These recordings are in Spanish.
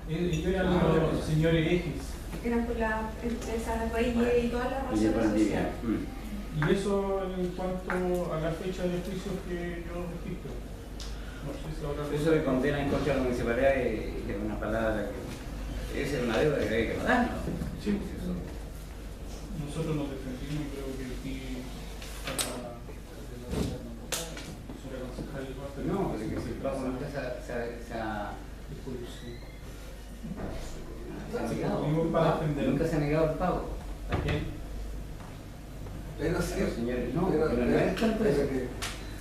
Ellos eran los señores X. Eran por la empresa Reyes y todas las razones sociales. Y eso en cuanto a la fecha de juicio que yo registro. No sé si ahora... Eso de condena en contra de la municipalidad es una palabra que es una deuda que hay que pagar, ¿no? Sí, eso. Nosotros nos defendimos y creo que aquí no, porque si el pago nunca se ha negado. Nunca se ha negado el pago. ¿A quién? Pero sí, señores, no, pero no es tanto eso.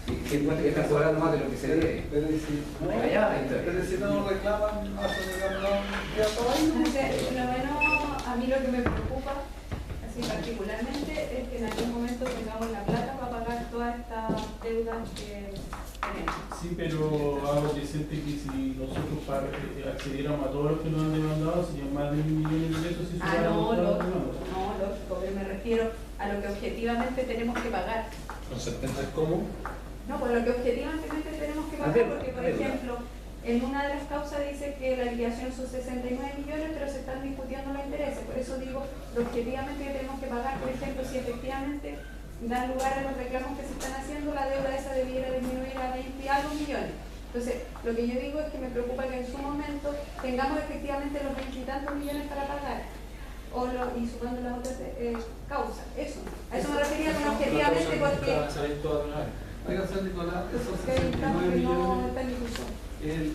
Si encuentra que están cobrando más de lo que se debe. pero si no reclaman, no se reclaman, ya está ahí. Lo bueno, a mí lo que me preocupa, así particularmente, es que en algún momento tengamos la plata para pagar todas estas deudas que tenemos. Sí, pero hago presente que si nosotros accediéramos a todos los que nos han demandado, serían más de 1.000 millones de pesos si no, lógico, pero me refiero a lo que objetivamente tenemos que pagar. ¿Con sentencias cómo? No, pues lo que objetivamente tenemos que pagar, porque por ejemplo, en una de las causas dice que la liquidación son 69 millones, pero se están discutiendo los intereses. Por eso digo, lo objetivamente que tenemos que pagar, por ejemplo, si efectivamente dan lugar a los reclamos que se están haciendo, la deuda esa debiera disminuir a 20 y algo millones. Entonces, lo que yo digo es que me preocupa que en su momento tengamos efectivamente los 20 y tantos millones para pagar. Y sumando las otras causas. Eso. A eso me refería con objetivamente porque... Oiga, señor Nicolás, esos que 69 millones, no está en discusión. el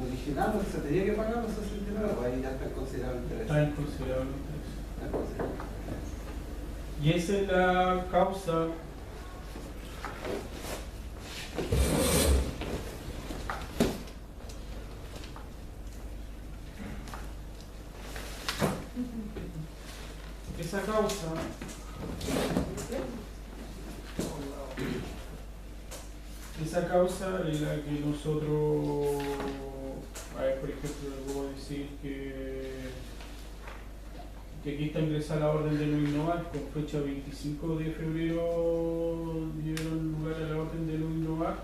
original, lo que se tenía que pagar los 69, pues ahí ya está considerado el interés. Está en considerable interés. Está considerado. Y esa es la causa esa causa es la que nosotros, a ver, por ejemplo, le puedo decir que aquí está ingresada la orden de no innovar, con fecha 25 de febrero dieron lugar a la orden de no innovar,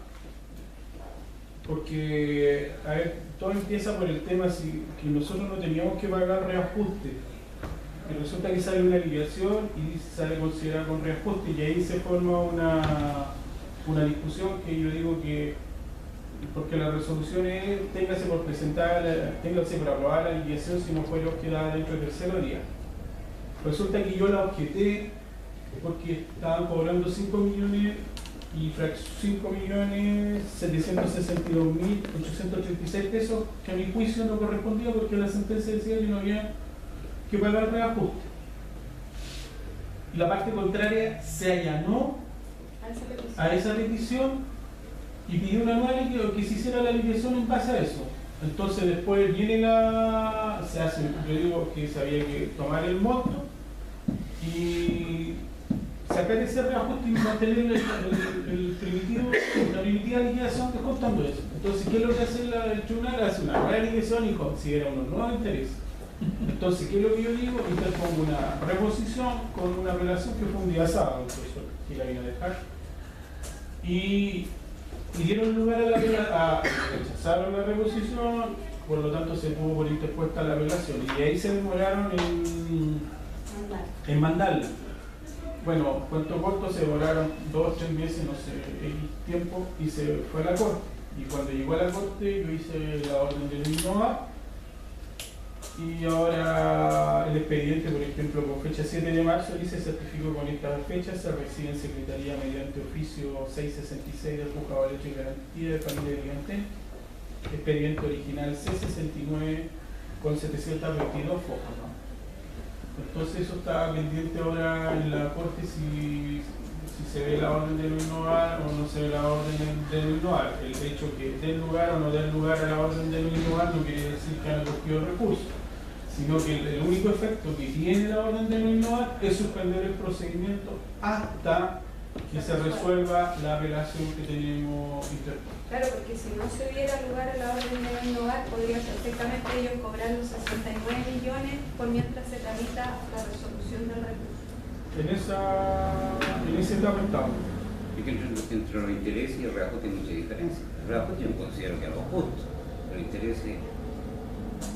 porque, a ver, todo empieza por el tema que nosotros no teníamos que pagar reajuste, y resulta que sale una liquidación y sale considerada con reajuste, y ahí se forma una discusión que yo digo que, porque la resolución es, téngase por aprobada la liquidación si no fue objetada dentro del tercer día. Resulta que yo la objeté porque estaban cobrando 5 millones y 5.762.836 pesos, que a mi juicio no correspondía porque la sentencia decía que no había que pagar reajuste. Y la parte contraria se allanó a esa petición y pidió una nueva liquidación, que se hiciera la liquidación en base a eso. Entonces después viene se hace, yo digo que se había que tomar el monto y sacar ese reajuste y mantener la primitiva liquidación descontando eso. Entonces, ¿qué es lo que hace el tribunal? Hace una nueva liquidación y considera unos nuevos intereses. Entonces, ¿qué es lo que yo digo? Interpongo una reposición con una apelación que fue un día sábado, que la vino a dejar. Y dieron lugar a rechazaron la reposición, por lo tanto se tuvo por interpuesta la apelación. Y ahí se demoraron en mandarla. Bueno, cuento corto, se demoraron 2 o 3 meses, no sé, X tiempo, y se fue a la corte. Y cuando llegó a la corte, yo hice la orden de no innovar. Y ahora el expediente, por ejemplo, con fecha 7 de marzo, dice certificó con esta fecha, se recibe en Secretaría mediante oficio 666 del Juzgado de Derecho y Garantía de Familia de Pimentel, expediente original C69 con 722 fojas, ¿no? Entonces eso está pendiente ahora en la Corte si se ve la orden de no innovar o no se ve la orden de no innovar. El hecho que den lugar o no den lugar a la orden de no innovar no quiere decir que han acogido recursos, sino que el único efecto que tiene la orden de no innovar es suspender el procedimiento hasta que se resuelva la apelación que tenemos interpuesta. Claro, porque si no se diera lugar a la orden de no innovar, podría perfectamente ellos cobrar los 69 millones por mientras se tramita la resolución del recurso. En ese etapa estamos. Es que entre los intereses y el reajuste hay mucha diferencia. El reajuste yo considero que es algo justo, pero el interés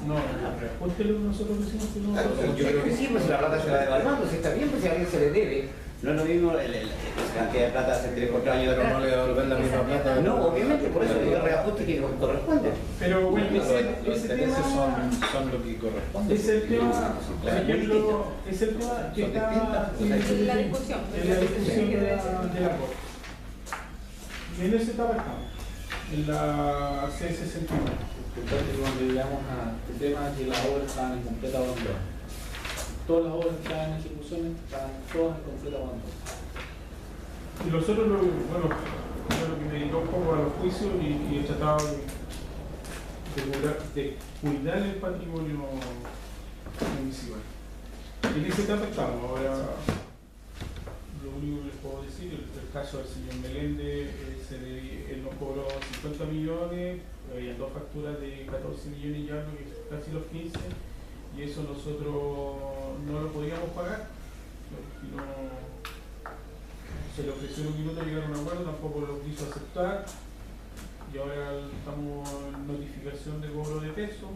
No, el reajuste es lo que nosotros decimos que no. Yo creo que sí, pues si la plata se va devaluando, si está bien, pues si a alguien se le debe. No es lo mismo la cantidad de plata hace 3 4 años. Pero no le devolver la misma plata. No, obviamente, por eso digo reajuste que corresponde. Pero bueno, ese tema son lo que corresponde. es el tema, por ejemplo, es el tema que está En la discusión. en la discusión de la Corte. Y en esa etapa estamos, en la C69. Importante que cuando llegamos a este tema que las obras estaban en completa abandono. Todas las obras que estaban en ejecución estaban todas en completa abandono. Y nosotros, bueno, yo lo que me dedicó un poco a los juicios y he tratado de cuidar el patrimonio municipal. Y en esa etapa estamos. Ahora, lo único que les puedo decir, el caso del señor Meléndez, él nos cobró 50 millones, había 2 facturas de 14 millones ya, que es casi los 15, y eso nosotros no lo podíamos pagar. Se le ofreció un minuto a llegar a un acuerdo, tampoco lo quiso aceptar, y ahora estamos en notificación de cobro de peso.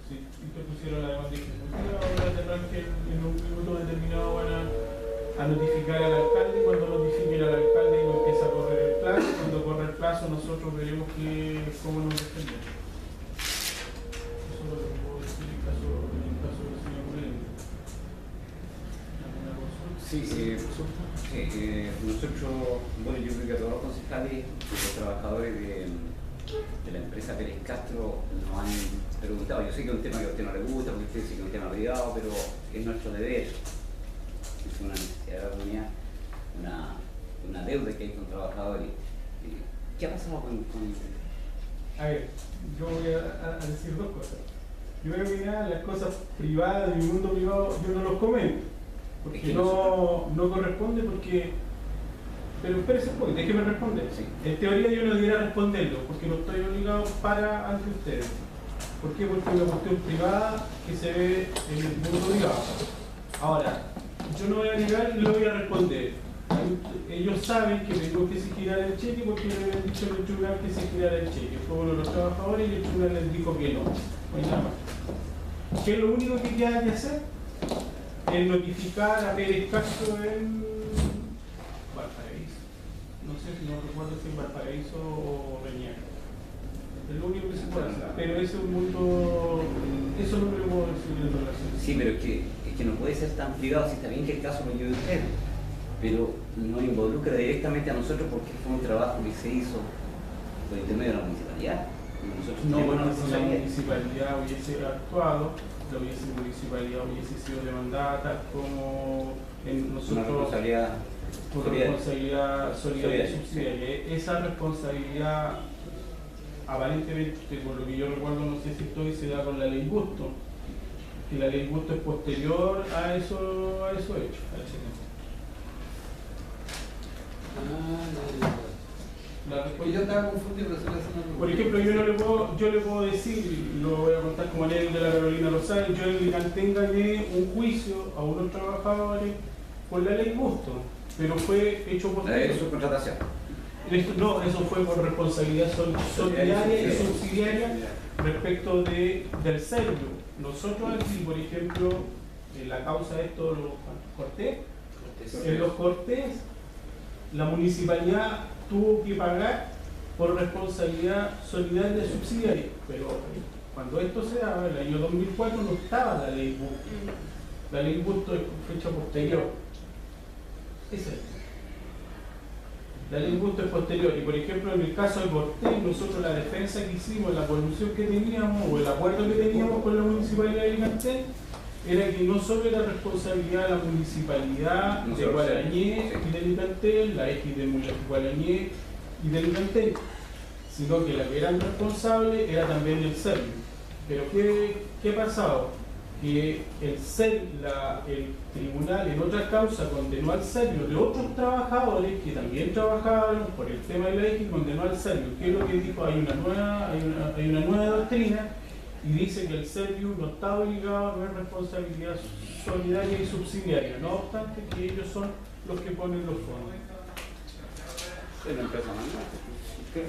Si interpusieron la demanda ejecutiva, ahora tendrán que en un minuto determinado van a notificar al alcalde. Cuando notifiquen al alcalde y no empieza a correr el plazo, cuando corre el plazo nosotros veremos cómo nos defendemos. Eso es lo que puedo decir en el caso del señor Meléndez. ¿Alguna consulta? Sí, nosotros, bueno, yo creo que a todos los concejales y los trabajadores de la empresa Pérez Castro nos han preguntado. Yo sé que es un tema que a usted no le gusta, porque usted dice que es un tema privado, pero es nuestro deber. Es una necesidad de la comunidad, una deuda que hay con trabajadores. ¿Qué ha pasado con... A ver, yo voy a decir 2 cosas. Primero que nada, las cosas privadas de mi mundo privado yo no los comento, porque Es que no corresponde, porque... Pero espérese un poco, déjeme responder. Sí. En teoría yo no debería responderlo, porque no estoy obligado para ante ustedes. ¿Por qué? Porque es una cuestión privada que se ve en el mundo privado. Ahora, yo no voy a negar y lo voy a responder. Ellos saben que tengo que girar el cheque porque le habían dicho en el tribunal que se girara el cheque. Fue uno de los trabajadores y el tribunal les dijo que no. No hay nada más. ¿Qué es lo único que queda que hacer? Es notificar a Pérez Castro en Valparaíso. No sé si no recuerdo si en Valparaíso o Reñaca. Es lo único que se puede hacer. Pero ese es un mundo. Eso no me lo puedo decir en relación. Sí, pero es que no puede ser tan privado, si está bien que el caso lo lleve usted, pero no involucra directamente a nosotros porque fue un trabajo que se hizo por intermedio de la municipalidad. Nosotros No, tenemos bueno, una si la responsabilidad. municipalidad hubiese actuado, la municipalidad hubiese sido demandada tal como en Una nosotros responsabilidad por solidaria. responsabilidad solidaria y Solidaria. subsidiaria. Esa responsabilidad, aparentemente, por lo que yo recuerdo, no sé si estoy, se da con la ley Busto, que la ley Busto es posterior a eso hecho, a ese tema. La Porque yo estaba confundido, pero se le hace una Por ejemplo, yo le puedo decir, lo voy a contar como anécdota de la Carolina Rosales, yo en Licantén gané un juicio a unos trabajadores por la ley Busto, pero fue hecho por... La de subcontratación. No, eso fue por responsabilidad solidaria y subsidiaria respecto del Servio. Nosotros aquí, por ejemplo, en la causa de esto, los Cortés, en los Cortés, la municipalidad tuvo que pagar por responsabilidad solidaria y subsidiaria, pero cuando esto se daba, en el año 2004 no estaba la ley Busto. La ley Busto es fecha posterior. Esa es. La ley Busto es posterior, y por ejemplo en el caso de Cortés, nosotros la defensa que hicimos, la colusión que teníamos o el acuerdo que teníamos con la municipalidad de Licantén era que no solo era responsabilidad de la municipalidad de Guarañé y de Licantén, la égide de Guarañé y de Licantén, sino que la que eran responsables era también del Servio. Pero ¿qué ha pasado? Que el tribunal en otra causa condenó al Servio de otros trabajadores que también trabajaban por el tema de la égide, condenó al Servio. ¿Qué es lo que dijo? Hay una nueva doctrina y dice que el Servio no está obligado a tener responsabilidad solidaria y subsidiaria, no obstante que ellos son los que ponen los fondos. Es una empresa más. Pero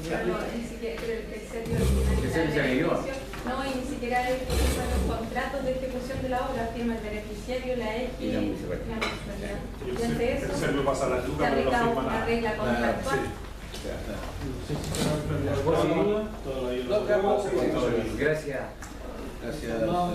ni siquiera el Servio El Servio se agregó. No, y ni siquiera hay que firmar los contratos de ejecución de la obra, firma el beneficiario, la X Y la municipalidad. Y ante eso, El lo pasa a la se yuca, pero no aplica firma una nada. regla contractual. ¿Alguna duda? Todavía No, quedamos no. Gracias. Gracias. No.